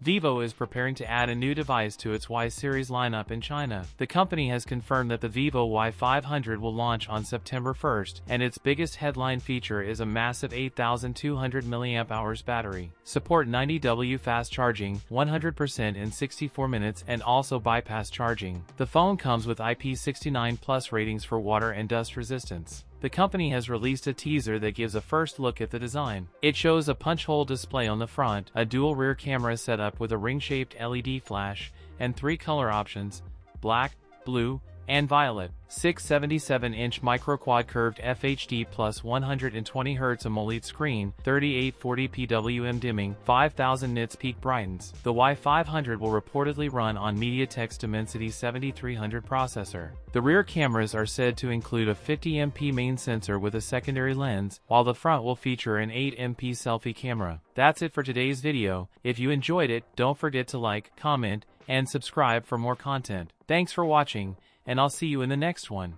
Vivo is preparing to add a new device to its Y series lineup in China. The company has confirmed that the Vivo Y500 will launch on September 1st, and its biggest headline feature is a massive 8,200 mAh battery. Support 90W fast charging, 100% in 64 minutes, and also bypass charging. The phone comes with IP69+ ratings for water and dust resistance. The company has released a teaser that gives a first look at the design. It shows a punch-hole display on the front, a dual rear camera setup with a ring-shaped LED flash, and 3 color options: black, blue, and violet. 677-inch micro-quad curved FHD plus 120Hz AMOLED screen, 3840 PWM dimming, 5000 nits peak brightens. The Y500 will reportedly run on MediaTek's Dimensity 7300 processor. The rear cameras are said to include a 50MP main sensor with a secondary lens, while the front will feature an 8MP selfie camera. That's it for today's video. If you enjoyed it, don't forget to like, comment, and subscribe for more content. Thanks for watching, and I'll see you in the next one.